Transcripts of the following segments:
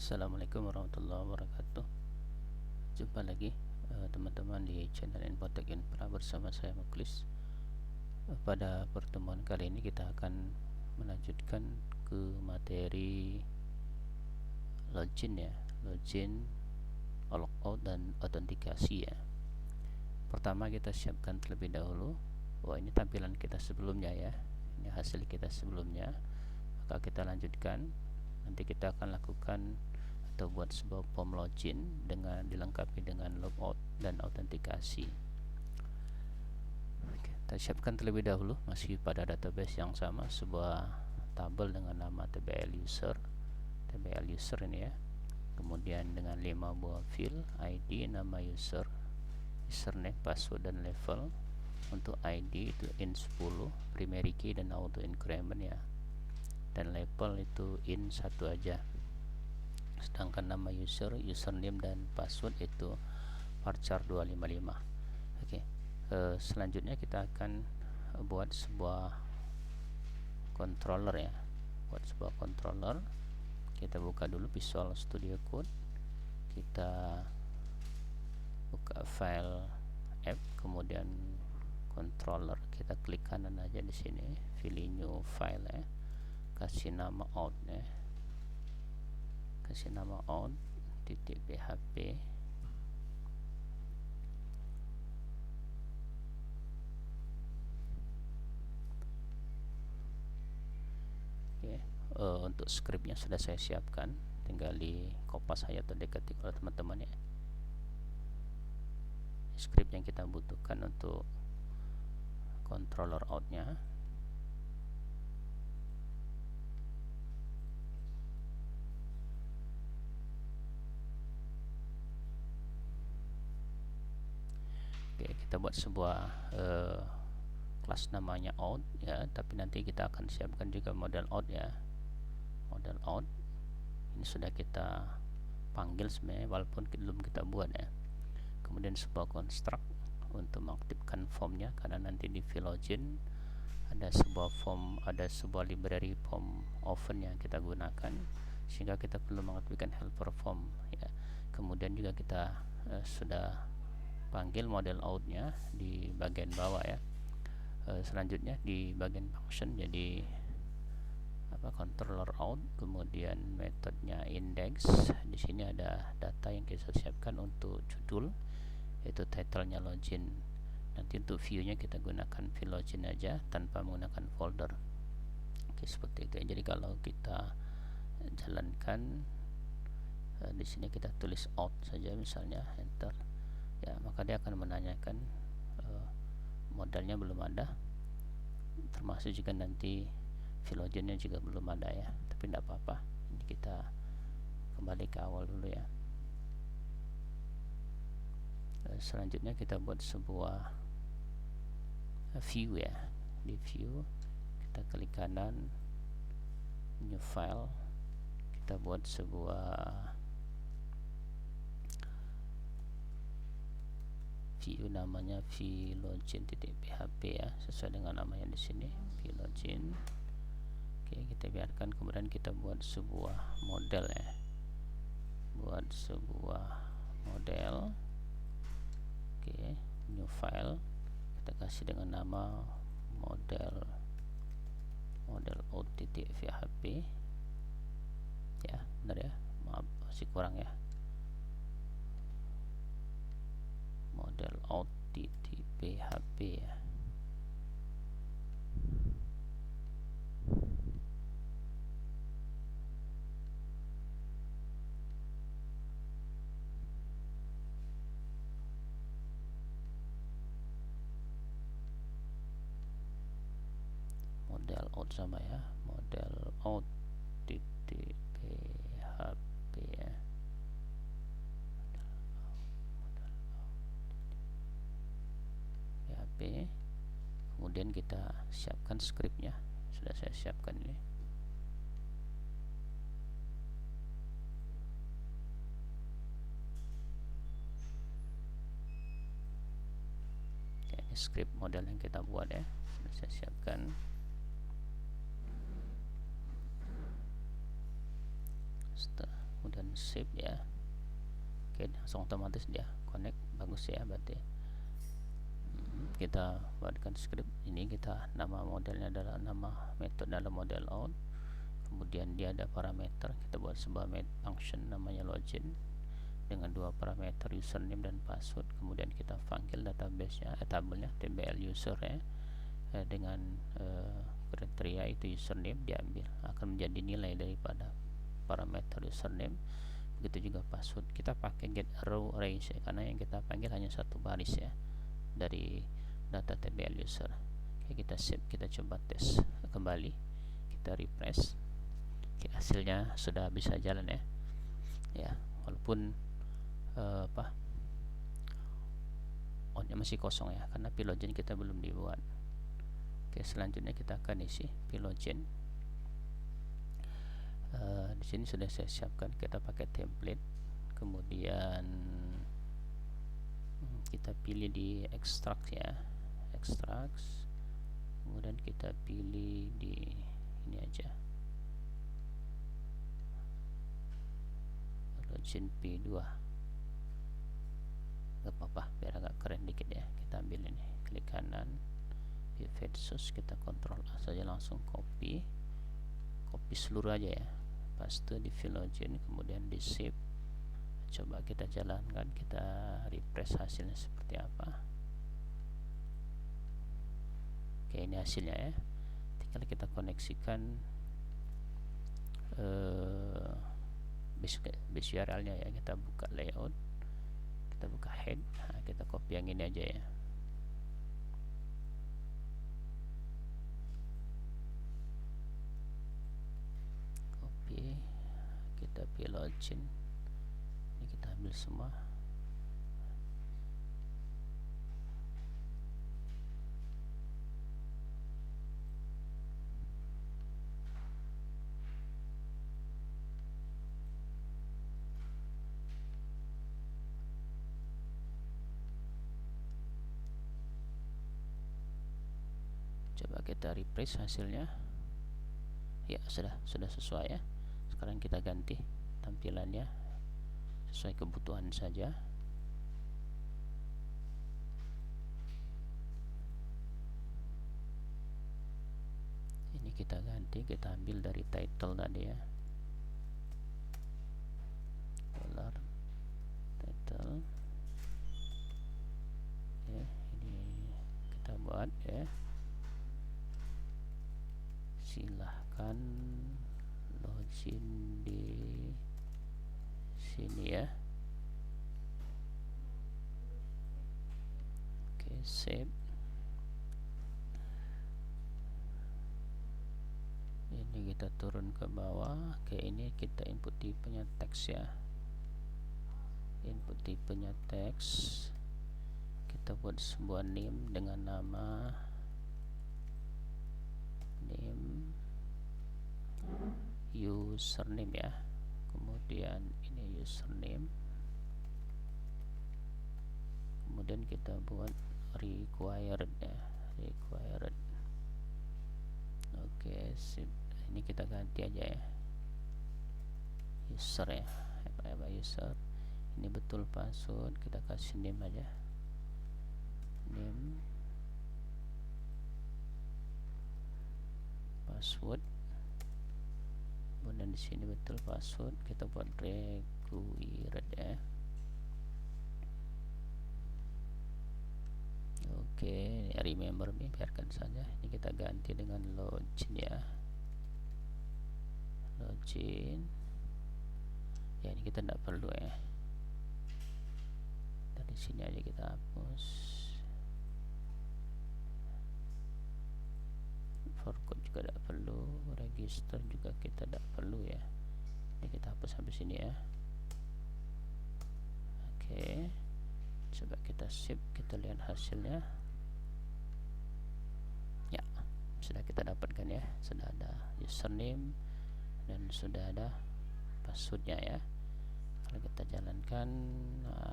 Assalamualaikum warahmatullahi wabarakatuh. Jumpa lagi teman-teman di channel Infotech Infra bersama saya Muklis. Pada pertemuan kali ini kita akan melanjutkan ke materi login ya, login, logout dan autentikasi ya. Pertama kita siapkan terlebih dahulu. Ini tampilan kita sebelumnya ya. Ini hasil kita sebelumnya. Maka kita lanjutkan. Nanti kita akan lakukan atau buat sebuah form login dengan dilengkapi dengan logout dan autentikasi. Kita siapkan terlebih dahulu masih pada database yang sama, sebuah tabel dengan nama tbl user ini ya. Kemudian dengan 5 buah field, ID, nama user, username, password dan level. Untuk ID itu int 10, primary key dan auto increment ya. Dan label itu int 1 aja. Sedangkan nama user, username dan password itu varchar 255. Oke. Selanjutnya kita akan buat sebuah controller ya. Buat sebuah controller. Kita buka dulu Visual Studio Code. Kita buka file app, kemudian controller. Kita klik kanan aja di sini, pilih new file ya. Kasih nama out ya, kasih nama out .php. Oke, untuk scriptnya sudah saya siapkan, tinggal di kopas saja atau diketik oleh teman-teman ya. Script yang kita butuhkan untuk controller outnya. Oke, kita buat sebuah kelas namanya out ya, tapi nanti kita akan siapkan juga model out ya. Model out ini sudah kita panggil sebenarnya walaupun belum kita buat ya. Kemudian sebuah construct untuk mengaktifkan formnya, karena nanti di field login ada sebuah form, ada sebuah library form oven yang kita gunakan, sehingga kita perlu mengaktifkan helper form ya. Kemudian juga kita sudah panggil model outnya di bagian bawah ya. Selanjutnya di bagian function, jadi controller out, kemudian metodenya index. Di sini ada data yang kita siapkan untuk judul, yaitu titlenya login. Nanti untuk view-nya kita gunakan view login aja tanpa menggunakan folder. Oke, seperti itu ya. Jadi kalau kita jalankan di sini kita tulis out saja misalnya, enter ya, maka dia akan menanyakan modalnya belum ada, termasuk juga nanti view loginnya juga belum ada ya, tapi tidak apa-apa. Ini kita kembali ke awal dulu ya. Selanjutnya kita buat sebuah view ya. Di view kita klik kanan, new file, kita buat sebuah view namanya vlogin.php ya, sesuai dengan namanya di sini, vlogin. Oke, kita biarkan. Kemudian kita buat sebuah model ya, buat sebuah model. Oke, new file, kita kasih dengan nama model out.php ya, benar ya, maaf masih kurang ya, model out.php ya. Model out sama ya, model out.php ya. PHP. Kemudian kita siapkan scriptnya, sudah saya siapkan ini. Ini script model yang kita buat ya, sudah saya siapkan. Kemudian save ya. Oke, langsung otomatis dia connect, bagus ya berarti. Kita buatkan script ini, kita nama modelnya adalah nama method dalam model out, kemudian dia ada parameter, kita buat sebuah function namanya login dengan dua parameter username dan password, kemudian kita panggil database-nya, tabelnya tbl user ya, dengan kriteria itu username diambil, akan menjadi nilai daripada parameter username, begitu juga password. Kita pakai get row arrays ya, karena yang kita panggil hanya satu baris ya dari data tbl user. Oke, kita save, kita coba tes kembali, kita refresh. Oke, hasilnya sudah bisa jalan ya. Ya, walaupun outnya masih kosong ya, karena Phylogene kita belum dibuat. Oke, selanjutnya kita akan isi Phylogene. Di sini sudah saya siapkan, kita pakai template, kemudian kita pilih di extract ya, extract, kemudian kita pilih di ini aja, Phylogene P2, gak apa-apa biar agak keren dikit ya. Kita ambil ini, klik kanan, di versus, kita kontrol A saja, langsung copy seluruh aja ya, paste di Phylogene, kemudian di save. Coba kita jalankan, kita refresh hasilnya seperti apa. Oke, ini hasilnya ya. Tinggal kita koneksikan base URL-nya ya. Kita buka layout, kita buka head, nah, kita copy yang ini aja ya. Copy, kita Phylogene, ini kita ambil semua. Coba kita refresh hasilnya. Ya, sudah sesuai ya. Sekarang kita ganti tampilannya sesuai kebutuhan saja. Ini kita ganti, kita ambil dari title tadi ya, color title ya, ini kita buat ya. Silahkan login di sini ya. Oke, save. Ini kita turun ke bawah. Oke, ini kita input tipenya teks ya, input tipenya teks. Kita buat sebuah name dengan nama name username ya, kemudian ini username, kemudian kita buat required ya, required. Oke, sip. Ini kita ganti aja ya, user ya, apa user. Ini betul password, kita kasih name aja, name, password. Kemudian di sini betul password, kita buat required ya. Oke, remember me, biarkan saja. Ini kita ganti dengan login ya, login ya. Ini kita tidak perlu ya, dari sini aja kita hapus. Forcode juga tidak perlu, register juga kita tidak perlu ya. Ini kita hapus sampai sini ya. Oke, coba kita save, kita lihat hasilnya ya. Sudah kita dapatkan ya, sudah ada username dan sudah ada passwordnya ya. Kalau kita jalankan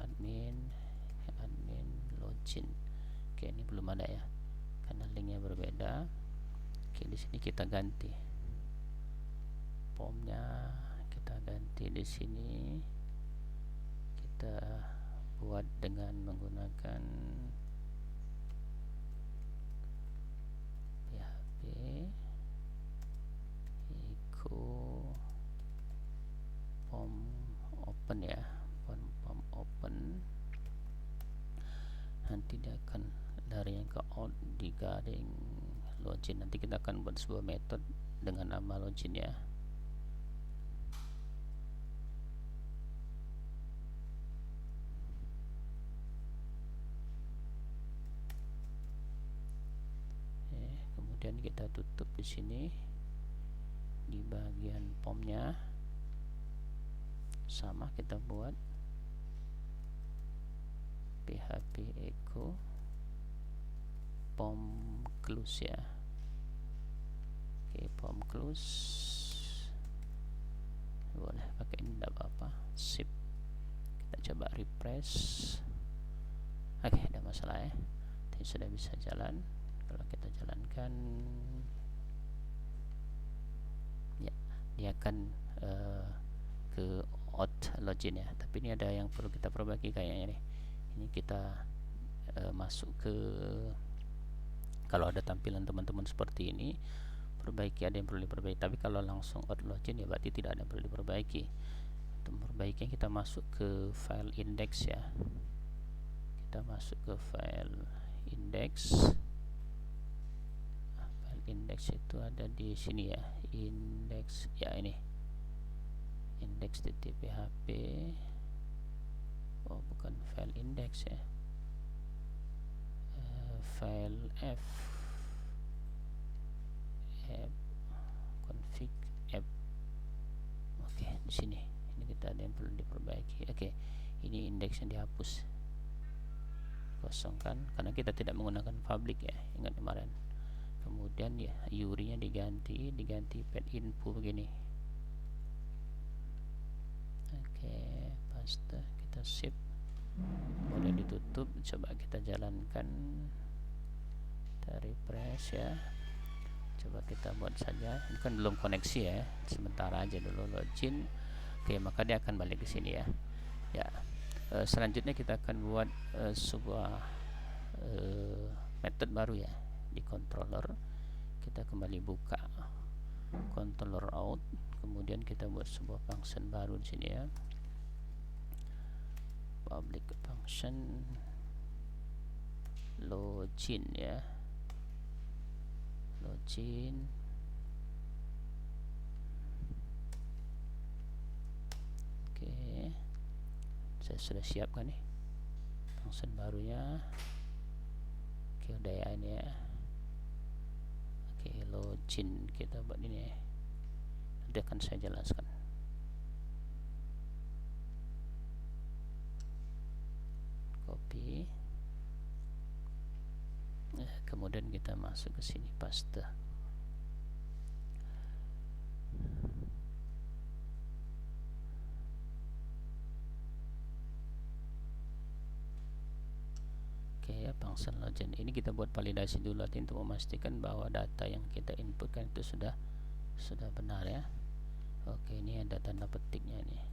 admin login. Oke, ini belum ada ya, karena linknya berbeda. Oke, di sini kita ganti formnya, kita kita ganti di sini, kita buat dengan menggunakan PHP echo pom open ya, pom open. Nanti dia akan dari yang ke out digaring login. Nanti kita akan buat sebuah metode dengan nama login ya. Kemudian kita tutup di sini di bagian pomnya, sama kita buat PHP echo pom close ya. Oke, pom close boleh pakai ini, tidak apa-apa. Sip, kita coba refresh. Oke, ada masalah ya, ini sudah bisa jalan. Kalau kita jalankan ya, dia akan ke out login ya. Tapi ini ada yang perlu kita perbaiki kayaknya nih. Ini kita masuk ke, kalau ada tampilan teman-teman seperti ini, perbaiki, ada yang perlu diperbaiki. Tapi kalau langsung out login ya berarti tidak ada yang perlu diperbaiki. Untuk memperbaikinya kita masuk ke file index ya. Kita masuk ke file index. Index itu ada di sini ya, index ya, ini index.php. Oh, bukan file index ya, file f config app. Oke, di sini ini kita ada yang perlu diperbaiki. Oke, ini indeks yang dihapus, kosongkan karena kita tidak menggunakan public ya, ingat kemarin. Kemudian ya URI nya diganti pad info begini. Oke, paste, kita save, boleh ditutup. Coba kita jalankan, kita refresh ya. Coba kita buat saja, ini kan belum koneksi ya, sementara aja dulu login. Oke, maka dia akan balik ke sini ya. Ya, selanjutnya kita akan buat sebuah metode baru ya di controller. Kita kembali buka controller out, kemudian kita buat sebuah function baru di sini ya, public function login ya, login. Oke, saya sudah siapkan nih function barunya. Oke, udah ya ini ya. Oke, login kita buat ini ya. Nanti akan saya jelaskan. Copy. Kemudian kita masuk ke sini, paste. Function login ini kita buat validasi dulu untuk memastikan bahwa data yang kita inputkan itu sudah benar ya. Oke, ini ada tanda petiknya nih.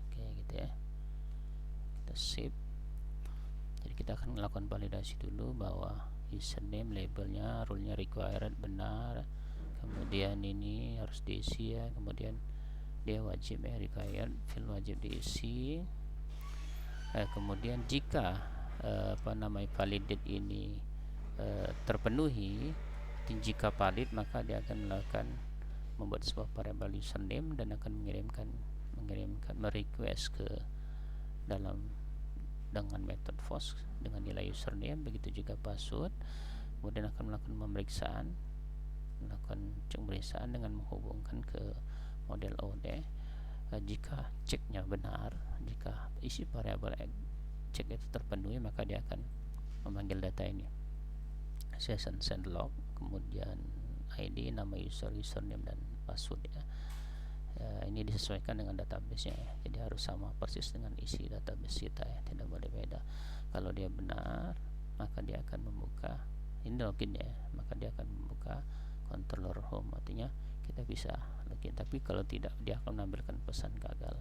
Oke, gitu ya. Kita save. Jadi kita akan melakukan validasi dulu bahwa username, labelnya, rule-nya required benar. Kemudian ini harus diisi ya. Kemudian dia wajib ya, required, field wajib diisi. Kemudian jika validate ini terpenuhi, jika valid maka dia akan membuat sebuah variable username dan akan mengirimkan request ke dalam dengan metode post dengan nilai username, begitu juga password. Kemudian akan melakukan pemeriksaan dengan menghubungkan ke model OD. Jika ceknya benar, jika isi variabel cek itu terpenuhi, maka dia akan memanggil data ini, session send log, kemudian ID, nama user, username dan password ya. Ini disesuaikan dengan database nya ya. Jadi harus sama persis dengan isi database kita ya, tidak boleh beda. Kalau dia benar, maka dia akan membuka, ini login ya, maka dia akan membuka controller home. Artinya kita bisa login. Tapi kalau tidak, dia akan menampilkan pesan gagal,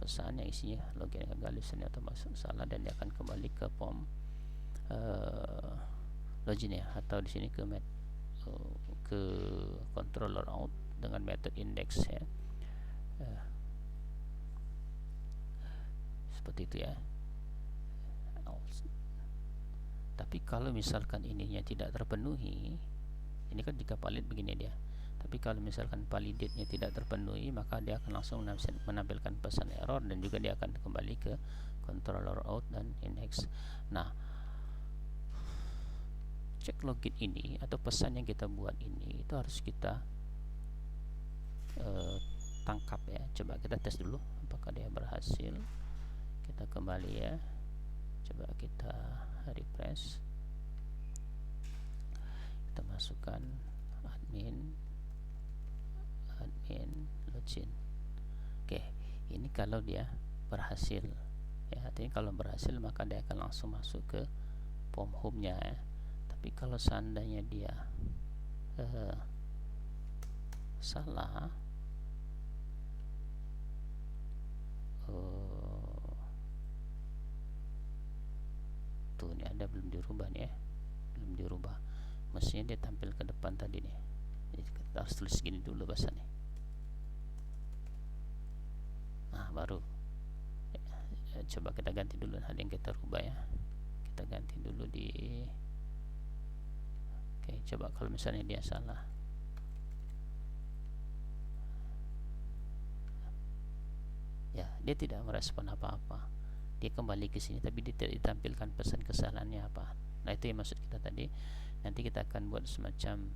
pesan yang isinya login gagal, username atau salah, dan dia akan kembali ke form login ya, atau di sini ke controller out dengan method index ya. Seperti itu ya. Tapi kalau misalkan ininya tidak terpenuhi, ini kan jika valid begini dia. Tapi kalau misalkan validate-nya tidak terpenuhi, maka dia akan langsung menampilkan pesan error, dan juga dia akan kembali ke controller out dan index. Nah, cek login ini atau pesan yang kita buat ini itu harus kita tangkap ya. Coba kita tes dulu apakah dia berhasil. Kita kembali ya, coba kita refresh, kita masukkan admin login. Oke, ini kalau dia berhasil ya, artinya kalau berhasil maka dia akan langsung masuk ke form home-nya ya. Tapi kalau seandainya dia salah, tuh ini ada belum dirubah nih ya, belum dirubah, mestinya dia tampil ke depan tadi nih. Jadi kita harus tulis gini dulu bahasa nih. Nah baru ya, coba kita ganti dulu hal yang kita rubah ya, kita ganti dulu di oke, coba kalau misalnya dia salah, ya dia tidak merespon apa-apa, dia kembali ke sini tapi dia tidak ditampilkan pesan kesalahannya apa. Nah itu yang maksud kita tadi. Nanti kita akan buat semacam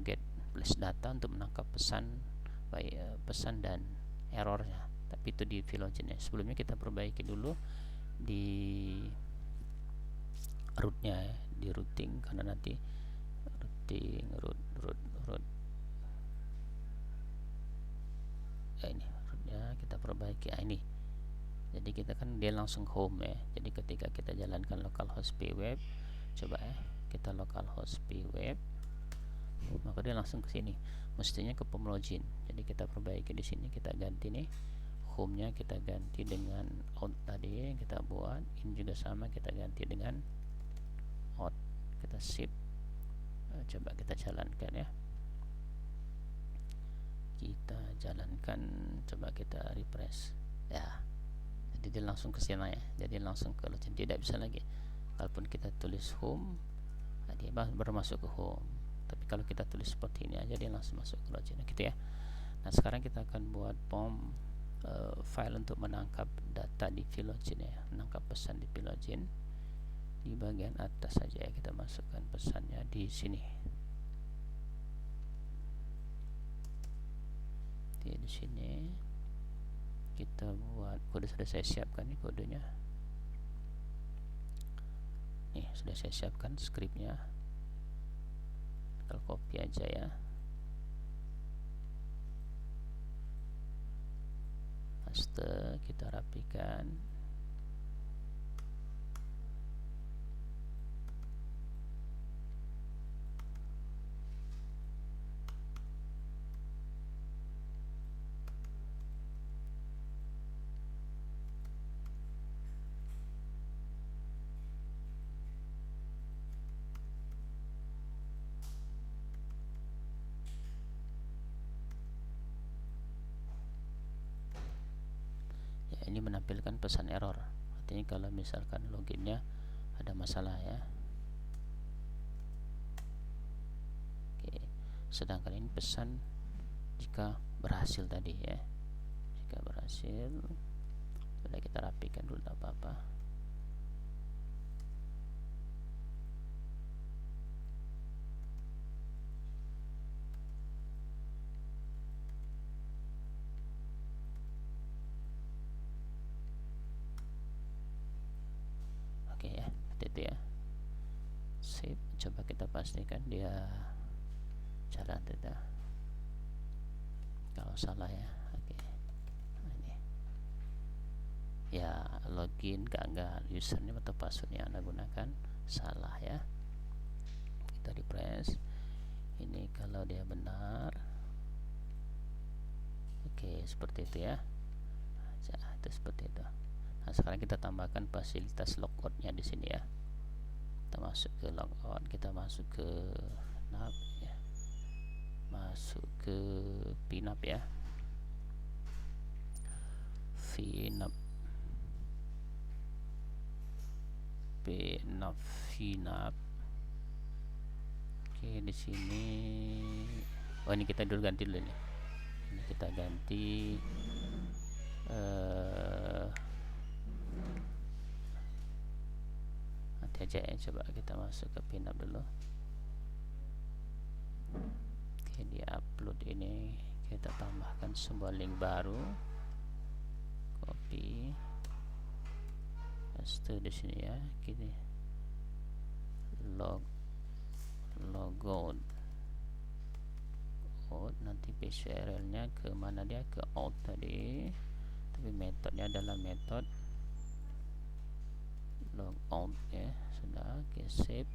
get flash data untuk menangkap pesan, baik pesan dan errornya, tapi itu di Philogen ya. Sebelumnya kita perbaiki dulu di rootnya ya, di routing, karena nanti routing root ya, ini rootnya kita perbaiki ya, ini. Jadi kita kan dia langsung home ya, jadi ketika kita jalankan localhost pweb, coba ya kita localhost pweb, maka dia langsung ke sini, mestinya ke form login. Jadi kita perbaiki di sini, kita ganti nih home-nya, kita ganti dengan out tadi kita buat, ini juga sama kita ganti dengan out, kita save. Coba kita jalankan ya, kita jalankan, coba kita refresh ya. Jadi dia langsung ke sana ya, jadi langsung ke login, tidak bisa lagi kalaupun kita tulis home, dia baru masuk ke home. Tapi kalau kita tulis seperti ini aja, dia langsung masuk ke login gitu ya. Nah sekarang kita akan buat form file untuk menangkap data di Philogen ya, menangkap pesan di Philogen. Di bagian atas saja ya, kita masukkan pesannya di sini. Di sini kita buat kode, sudah saya siapkan nih kodenya. Nih sudah saya siapkan scriptnya, tinggal copy aja ya, paste, kita rapikan. Ini menampilkan pesan error, artinya kalau misalkan loginnya ada masalah ya. Oke, sedangkan ini pesan jika berhasil tadi ya, jika berhasil. Sudah kita rapikan dulu, tak apa-apa. Ya, itu ya, save. Coba kita pastikan dia jalan tidak, kalau salah ya. Oke, ini ya, login gagal, username atau password yang Anda gunakan salah ya. Kita refresh, ini kalau dia benar Oke, seperti itu ya. Itu seperti itu. Nah, sekarang kita tambahkan fasilitas logoutnya di sini ya. Kita masuk ke logout, kita masuk ke nav ya. Masuk ke pinap ya. Pinap. Oke, di sini. Oh, ini kita dulu ganti dulu nih. Ini kita ganti nanti aja ya, coba kita masuk ke pinap dulu. Oke, di upload ini kita tambahkan sebuah link baru, copy, paste di sini ya. Gini, logout, nanti paste URL nya ke mana dia, ke out tadi, tapi metodenya adalah metode logout ya. Sudah, oke, save.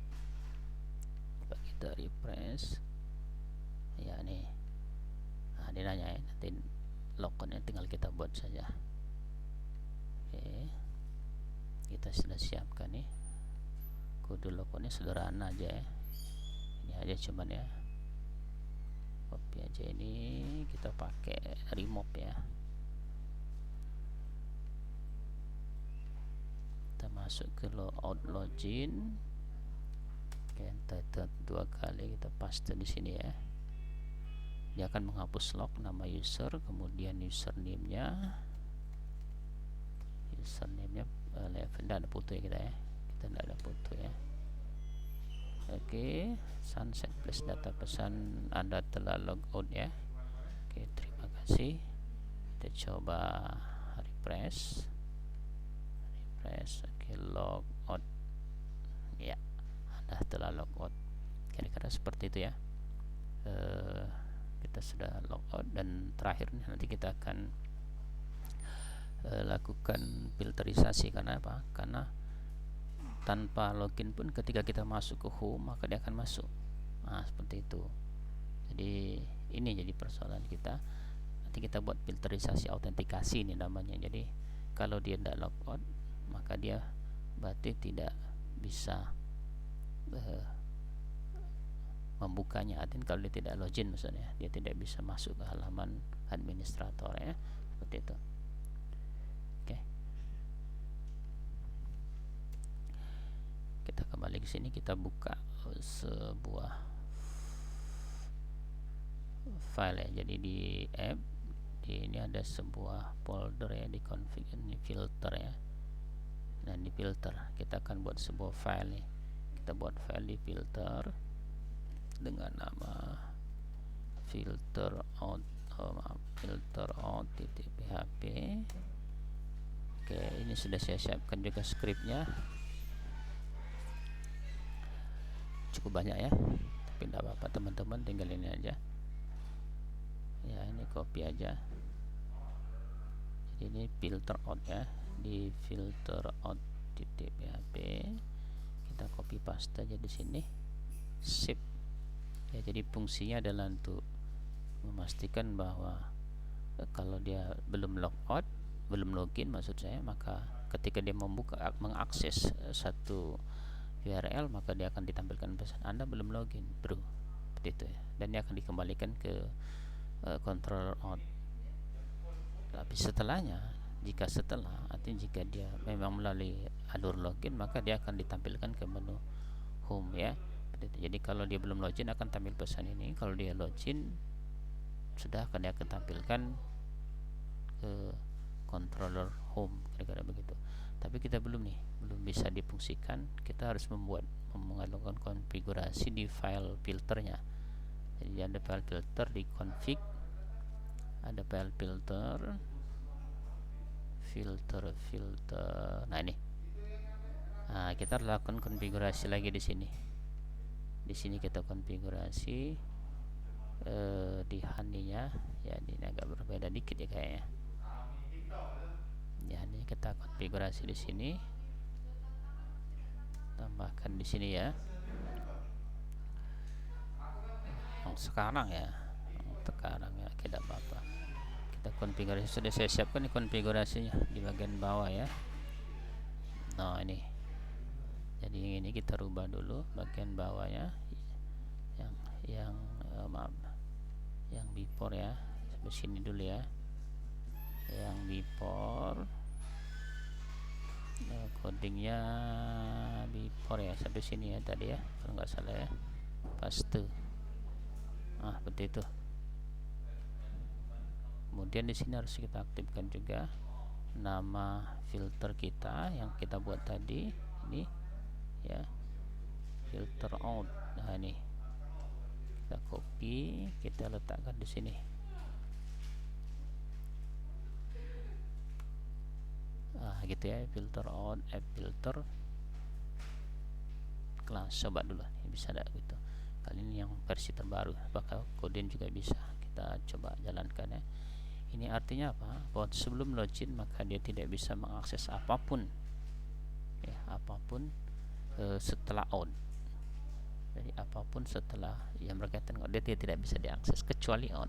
Coba kita refresh ya nih. Nah, dia nanya ya, nanti logoutnya tinggal kita buat saja. Oke, kita sudah siapkan nih. Kode logoutnya sederhana aja ya, ini aja cuman ya, copy aja, ini kita pakai remove ya. Kita masuk ke logout login. Oke, kita 2 kali kita paste di sini ya. Dia akan menghapus log, nama user, kemudian username-nya level, tidak ada foto ya kita ya, kita tidak ada foto ya. Oke, sunset plus data pesan Anda telah logout ya. Oke, terima kasih. Kita coba refresh. Oke, logout ya, Anda telah logout. Kira-kira seperti itu ya. Kita sudah logout, dan terakhir nanti kita akan lakukan filterisasi. Karena apa? Karena tanpa login pun ketika kita masuk ke home maka dia akan masuk. Nah, seperti itu. Jadi ini jadi persoalan kita. Nanti kita buat filterisasi autentikasi ini namanya. Jadi kalau dia tidak logout maka dia berarti tidak bisa membukanya. Artinya kalau dia tidak login misalnya, dia tidak bisa masuk ke halaman administrator ya, seperti itu. Oke, kita kembali ke sini, kita buka sebuah file ya. Jadi di app ini ada sebuah folder ya, di config, ini filter ya. Dan di filter kita akan buat sebuah file nih. Kita buat file di filter dengan nama filter out .php. Oke, ini sudah saya siapkan juga skripnya, cukup banyak ya, tapi tidak apa-apa teman-teman, tinggal ini aja ya, ini copy aja. Jadi ini filter out ya, di filter out.php kita copy paste aja di sini, save ya. Jadi fungsinya adalah untuk memastikan bahwa kalau dia belum logout, belum login maksud saya, maka ketika dia mengakses satu URL maka dia akan ditampilkan pesan Anda belum login bro, seperti itu ya, dan dia akan dikembalikan ke control out. Tapi setelahnya, artinya jika dia memang melalui alur login maka dia akan ditampilkan ke menu home ya. Jadi kalau dia belum login akan tampil pesan ini, kalau dia login sudah akan dia tampilkan ke controller home, kira-kira begitu. Tapi kita belum bisa difungsikan, kita harus melakukan konfigurasi di file filternya. Jadi ada file filter di config, ada file filter. Nah ini, nah kita lakukan konfigurasi lagi di sini. Di sini kita konfigurasi di honey-nya ya, ini agak berbeda dikit ya kayaknya ya. Ini kita konfigurasi di sini, tambahkan di sini ya, sekarang ya, tidak apa-apa, kita kita konfigurasi. Sudah saya siapkan di konfigurasinya di bagian bawah ya. Nah ini, jadi ini kita rubah dulu bagian bawahnya yang maaf, yang before ya, sampai sini dulu ya, yang before codingnya before ya, sampai sini ya tadi ya, kalau nggak salah ya, paste. Seperti itu. Kemudian di sini harus kita aktifkan juga nama filter kita yang kita buat tadi ini ya, filter out. Nah ini kita copy, kita letakkan di sini. Gitu ya, filter out, app filter class. Coba dulu bisa ada gitu. Kali ini yang versi terbaru, apakah Kodein juga bisa, kita coba jalankan ya. Ini artinya apa? Bahwa sebelum login maka dia tidak bisa mengakses apapun ya, apapun setelah on. Jadi apapun setelah yang berkaitan dengan dia tidak bisa diakses kecuali on.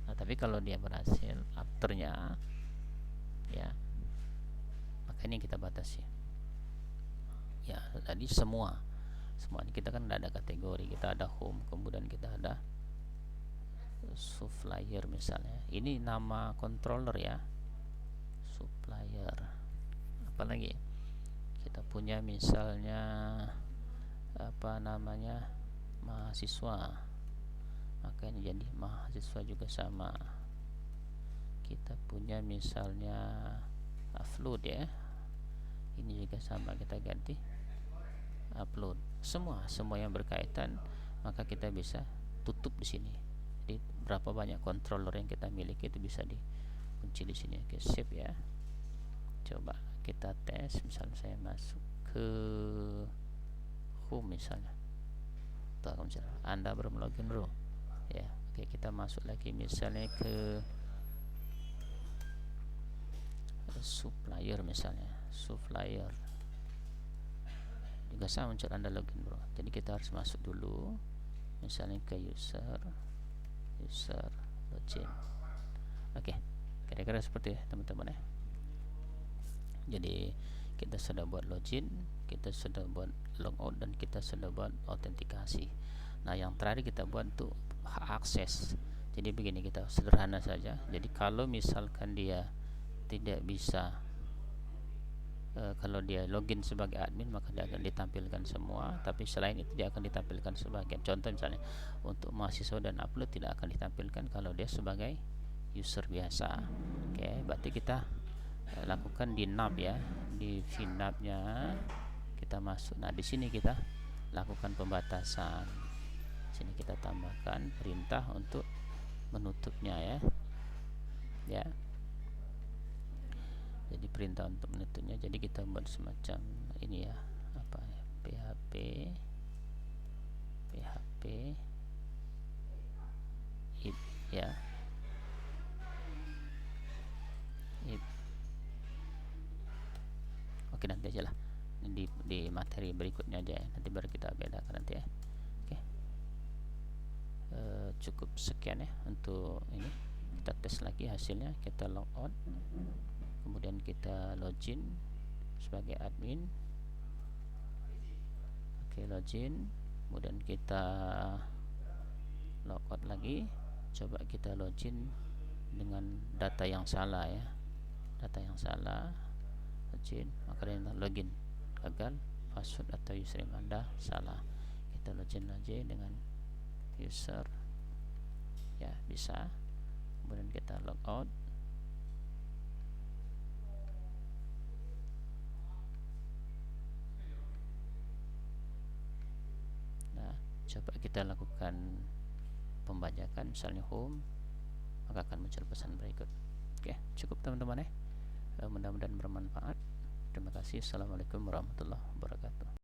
Nah, tapi kalau dia berhasil afternya ya, maka ini kita batasi ya. Tadi semua ini kita kan ada kategori, kita ada home, kemudian kita ada supplier misalnya. Ini nama controller ya, supplier. Apalagi kita punya misalnya apa namanya, mahasiswa, maka ini jadi mahasiswa juga sama. Kita punya misalnya upload ya, ini juga sama, kita ganti upload. Semua yang berkaitan maka kita bisa tutup di sini. Jadi berapa banyak controller yang kita miliki itu bisa dikunci di sini. Oke, save ya. Coba kita tes, misalnya saya masuk ke home misalnya. Tuh, misalnya Anda belum login bro ya. Oke, kita masuk lagi misalnya ke supplier misalnya, supplier juga sama, muncul Anda login bro. Jadi kita harus masuk dulu misalnya ke user login. Oke, kira-kira seperti ya teman-teman ya. Jadi kita sudah buat login, kita sudah buat logout, dan kita sudah buat autentikasi. Nah yang terakhir kita buat untuk hak akses. Jadi begini, kita sederhana saja. Jadi kalau misalkan dia tidak bisa kalau dia login sebagai admin maka dia akan ditampilkan semua, tapi selain itu dia akan ditampilkan sebagian. Contoh misalnya untuk mahasiswa dan upload tidak akan ditampilkan kalau dia sebagai user biasa. Oke, berarti kita lakukan di nav ya, di vnavnya kita masuk. Nah di sini kita lakukan pembatasan. Sini kita tambahkan perintah untuk menutupnya ya. Jadi perintah untuk menutupnya, jadi kita buat semacam ini ya, apa ya, php if ya, if. Oke, nanti aja lah di materi berikutnya aja ya, nanti baru kita bedakan nanti ya. Oke, cukup sekian ya untuk ini. Kita tes lagi hasilnya, kita logout, kemudian kita login sebagai admin. Oke, login, kemudian kita logout lagi. Coba kita login dengan data yang salah ya, data yang salah. Login, maka dia login gagal, password atau username Anda salah. Kita login lagi dengan user ya, bisa. Kemudian kita logout. Nah, coba kita lakukan pembajakan misalnya home, maka akan muncul pesan berikut. Oke, cukup teman-teman ya. Mudah-mudahan bermanfaat. Terima kasih. Assalamualaikum warahmatullahi wabarakatuh.